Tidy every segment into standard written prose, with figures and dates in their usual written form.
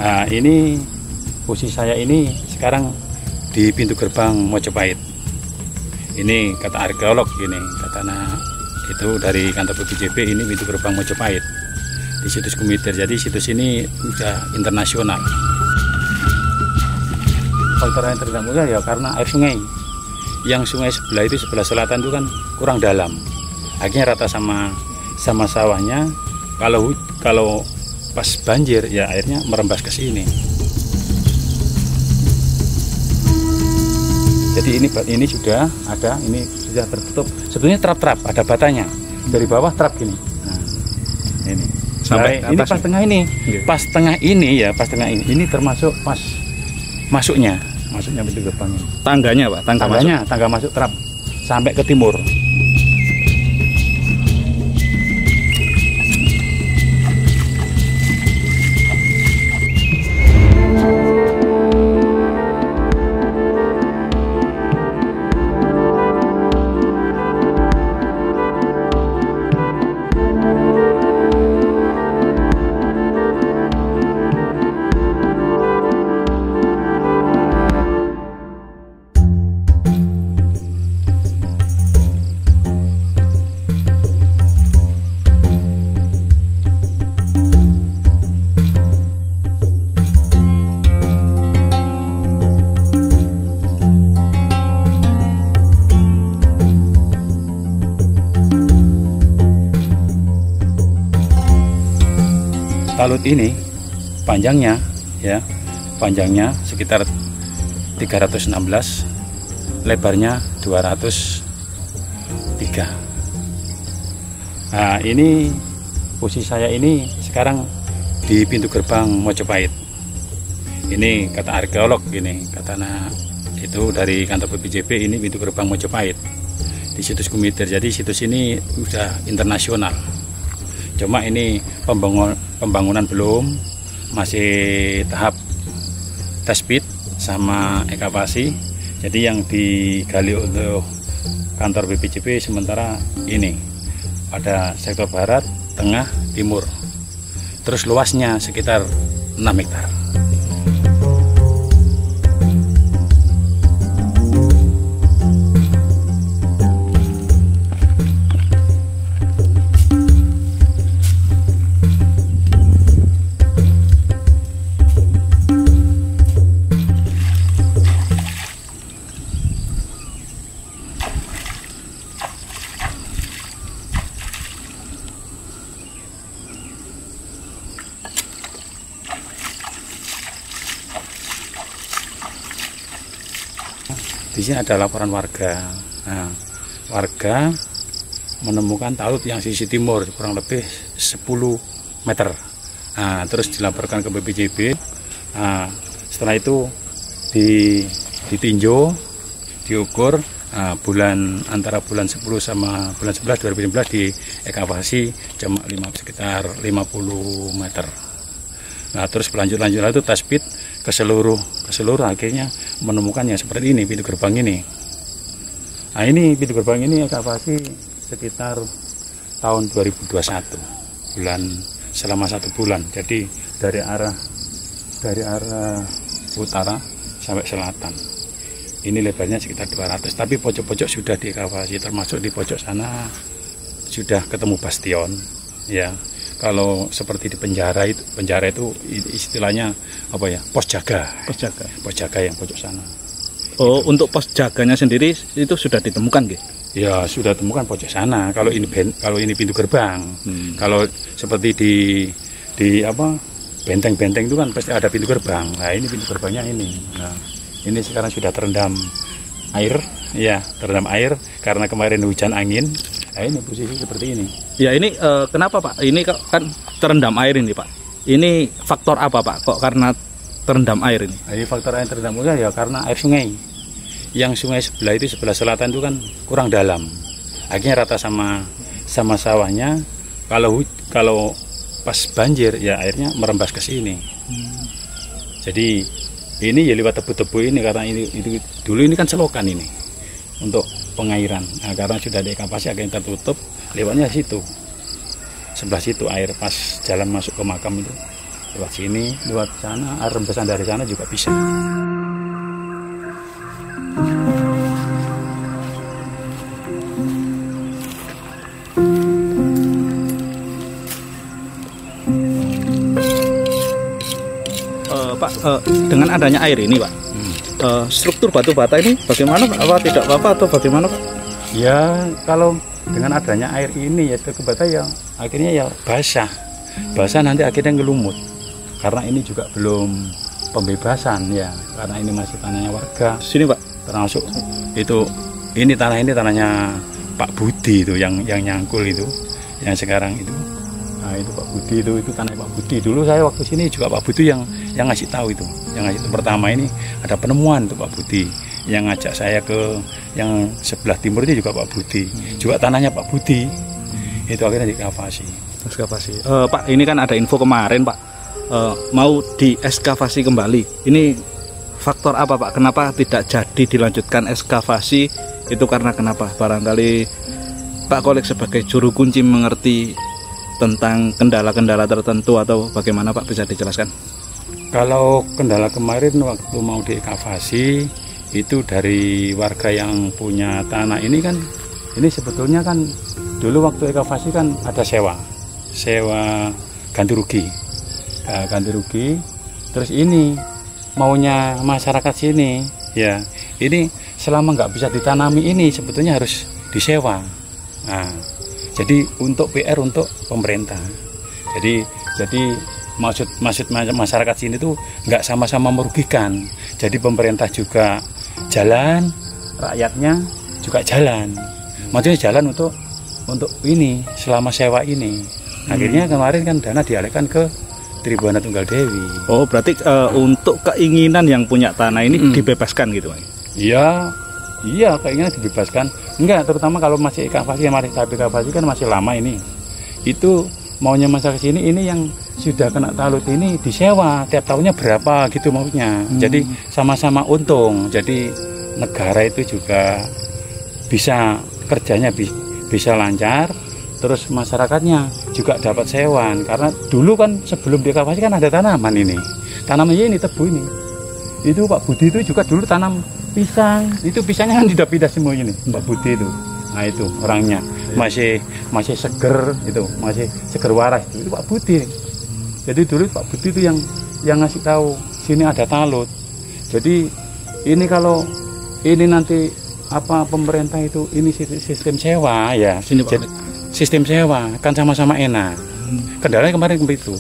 Nah, ini posisi saya ini sekarang di pintu gerbang Mojopahit. Ini kata arkeolog gini, itu dari kantor BPJB, ini pintu gerbang Mojopahit di situs Kumitir. Jadi situs ini sudah internasional. Faktor yang terdampaknya ya karena air sungai. Yang sungai sebelah itu, sebelah selatan itu kan kurang dalam. Akhirnya rata sama sawahnya. Kalau pas banjir ya airnya merembas ke sini. Jadi ini sudah ada, ini sudah tertutup. Sebetulnya trap-trap, ada batanya. Dari bawah trap gini. Nah, ini. Sampai ini pas tengah ini. Pas tengah ini ya, pas tengah ini. Ini termasuk pas masuknya pintu gerbang ini. Tangganya, Pak, tangga masuk trap sampai ke timur. Talut ini panjangnya sekitar 316, lebarnya 203. Nah, ini posisi saya ini sekarang di pintu gerbang Mojopahit. Ini kata arkeolog gini, itu dari kantor BPJB, ini pintu gerbang Mojopahit di situs Kumitir. Jadi situs ini sudah internasional. Cuma ini pembangunan belum, masih tahap test pit sama ekavasi. Jadi yang digali untuk kantor BPJB sementara ini pada sektor barat, tengah, timur. Terus luasnya sekitar 6 hektar. Di sini ada laporan warga. Nah, warga menemukan talut yang sisi timur kurang lebih 10 meter. Nah, terus dilaporkan ke BPJB. Nah, setelah itu ditinjau, diukur. Nah, antara bulan 10 sama bulan 11 2015 di ekavasi sekitar 50 meter. Nah, terus lanjut itu tes pit ke seluruh akhirnya menemukannya seperti ini, pintu gerbang ini. Nah, ini pintu gerbang ini ekavasi sekitar tahun 2021 selama 1 bulan. Jadi dari arah utara sampai selatan. Ini lebarnya sekitar 200, tapi pojok-pojok sudah diekavasi, termasuk di pojok sana sudah ketemu bastion ya. Kalau seperti di penjara itu istilahnya apa ya, pos jaga yang pojok sana. Oh, untuk pos jaganya sendiri itu sudah ditemukan gitu? Ya sudah ditemukan pojok sana. Kalau ini pintu gerbang. Kalau seperti di apa benteng-benteng itu kan pasti ada pintu gerbang. Nah, ini pintu gerbangnya ini. Nah, ini sekarang sudah terendam air karena kemarin hujan angin. Nah, ini posisi seperti ini. Ya, ini kenapa, Pak? Ini kan terendam air ini, Pak. Ini faktor apa, Pak? Kok karena terendam air ini? Ini faktor air terendamnya ya karena air sungai. Yang sungai sebelah itu, sebelah selatan itu kan kurang dalam. Akhirnya rata sama sawahnya. Kalau pas banjir ya airnya merembas ke sini. Jadi ini ya lewat tebu-tebu ini, karena itu dulu ini kan selokan ini untuk pengairan. Nah, karena sudah diekavasi akhirnya tertutup, lewatnya situ, sebelah situ air pas jalan masuk ke makam itu lewat sini, lewat sana, air rembesan dari sana juga bisa. Pak, dengan adanya air ini Pak, struktur batu bata ini bagaimana Pak? Apa tidak apa-apa atau bagaimana Pak? Ya kalau dengan adanya air ini ya batu bata ya akhirnya ya basah nanti akhirnya ngelumut, karena ini juga belum pembebasan ya, karena ini masih tanahnya warga. Sini Pak, termasuk itu ini tanahnya Pak Budi itu yang nyangkul itu, yang sekarang itu. Nah itu Pak Budi itu tanah Pak Budi. Dulu saya waktu sini juga Pak Budi yang ngasih tahu itu, yang ngasih itu pertama ini ada penemuan tuh Pak Budi, yang ngajak saya ke yang sebelah timur itu juga Pak Budi, juga tanahnya Pak Budi. Itu akhirnya diekskavasi. Pak, ini kan ada info kemarin Pak, mau diekskavasi kembali. Ini faktor apa Pak? Kenapa tidak jadi dilanjutkan ekskavasi? Itu karena kenapa? Barangkali Pak Kolek sebagai juru kunci mengerti tentang kendala-kendala tertentu atau bagaimana Pak, bisa dijelaskan? Kalau kendala kemarin waktu mau diekskavasi itu dari warga yang punya tanah ini kan, ini sebetulnya kan dulu waktu ekskavasi kan ada sewa ganti rugi, ganti rugi. Terus ini maunya masyarakat sini ya, ini selama nggak bisa ditanami ini sebetulnya harus disewa. Nah, jadi untuk PR untuk pemerintah. Jadi maksud masyarakat sini tuh nggak sama-sama merugikan. Jadi pemerintah juga jalan, rakyatnya juga jalan. Maksudnya jalan untuk ini selama sewa ini. Akhirnya kemarin kan dana dialihkan ke Tribuana Tunggal Dewi. Oh berarti untuk keinginan yang punya tanah ini dibebaskan gitu? Iya, keinginan dibebaskan. Enggak, terutama kalau masih ekskavasi, masih tahap ekskavasi kan masih lama ini. Itu maunya masyarakat sini ini yang sudah kena talut ini disewa tiap tahunnya berapa gitu maunya. Jadi sama-sama untung. Jadi negara itu juga bisa kerjanya bisa lancar, terus masyarakatnya juga dapat sewan. Karena dulu kan sebelum diekskavasi kan ada tanaman ini. Tanamannya ini tebu ini. Itu Pak Budi itu juga dulu tanam pisang, itu pisangnya kan tidak pindah semua ini Pak Budi itu. Nah itu orangnya masih seger itu, masih seger waras itu Pak Budi. Jadi dulu Pak Budi itu yang ngasih tahu sini ada talut. Jadi ini kalau ini nanti apa pemerintah itu ini sistem sewa ya, sini Pak. Sistem sewa kan sama-sama enak. Kendalanya kemarin begitu.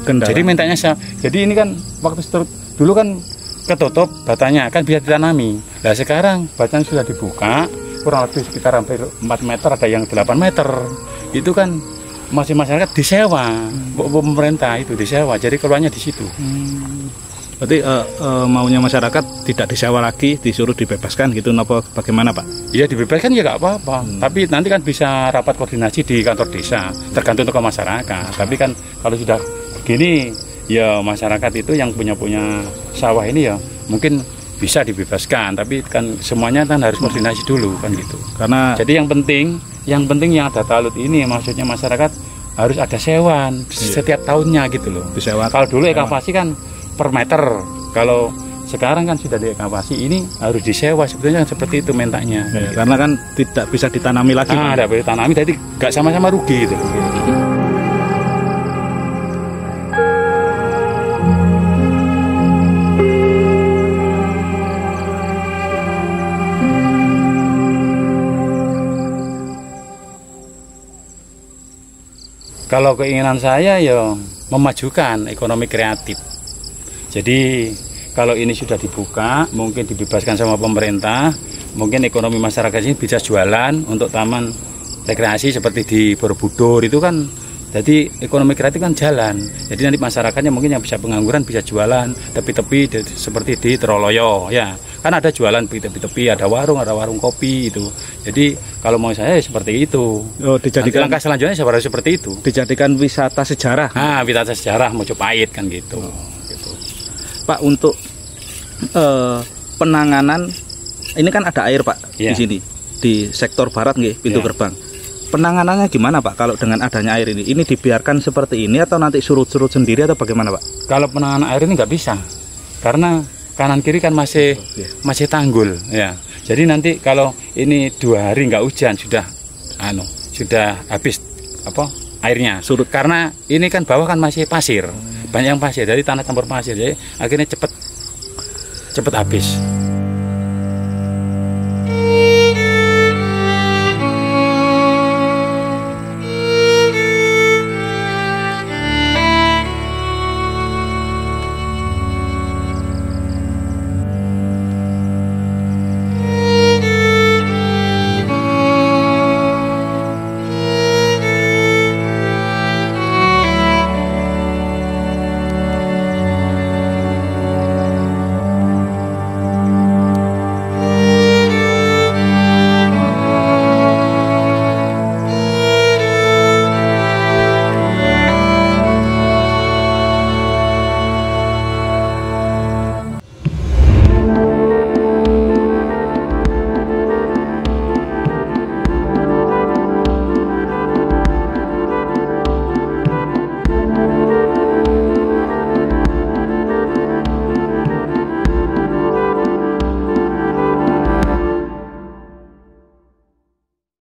Jadi mintanya jadi ini kan waktu dulu kan ketutup batanya kan bisa ditanami. Nah sekarang batanya sudah dibuka kurang lebih sekitar hampir 4 meter, ada yang 8 meter. Itu kan masih masyarakat disewa, pemerintah itu disewa. Jadi keluarnya di situ. Berarti maunya masyarakat tidak disewa lagi, disuruh dibebaskan gitu, apa bagaimana Pak? Iya dibebaskan ya nggak apa-apa. Tapi nanti kan bisa rapat koordinasi di kantor desa, tergantung tokoh masyarakat. Tapi kan kalau sudah begini, ya masyarakat itu yang punya sawah ini ya mungkin bisa dibebaskan, tapi kan semuanya kan harus koordinasi dulu kan gitu. Karena jadi yang penting yang ada talut ini maksudnya masyarakat harus ada sewan setiap tahunnya gitu loh. Disewa. Kalau dulu ekskavasi kan per meter, kalau sekarang kan sudah diekskavasi ini harus disewa, sebetulnya seperti itu mentanya. Gitu. Karena kan tidak bisa ditanami lagi. Tidak boleh ditanami, jadi nggak sama-sama rugi gitu. Kalau keinginan saya ya memajukan ekonomi kreatif. Jadi kalau ini sudah dibuka, mungkin dibebaskan sama pemerintah, mungkin ekonomi masyarakat ini bisa jualan untuk taman rekreasi seperti di Borobudur itu kan. Jadi ekonomi kreatif kan jalan. Jadi nanti masyarakatnya mungkin yang bisa pengangguran bisa jualan tepi-tepi seperti di Troloyo ya. Kan ada jualan di tepi-tepi, ada warung kopi itu. Jadi kalau mau saya seperti itu. Oh, dijadikan langkah selanjutnya seperti itu. Dijadikan wisata sejarah. Wisata sejarah Mojopahit kan gitu. Gitu. Pak, untuk penanganan ini kan ada air Pak di sini di sektor barat nggih, pintu gerbang. penanganannya gimana Pak kalau dengan adanya air ini? Ini dibiarkan seperti ini atau nanti surut-surut sendiri atau bagaimana Pak? Kalau penanganan air ini nggak bisa, karena kanan kiri kan masih tanggul ya. Jadi nanti kalau ini 2 hari nggak hujan sudah habis airnya surut, karena ini kan bawah kan masih pasir, banyak yang pasir, jadi tanah campur pasir, jadi akhirnya cepet habis.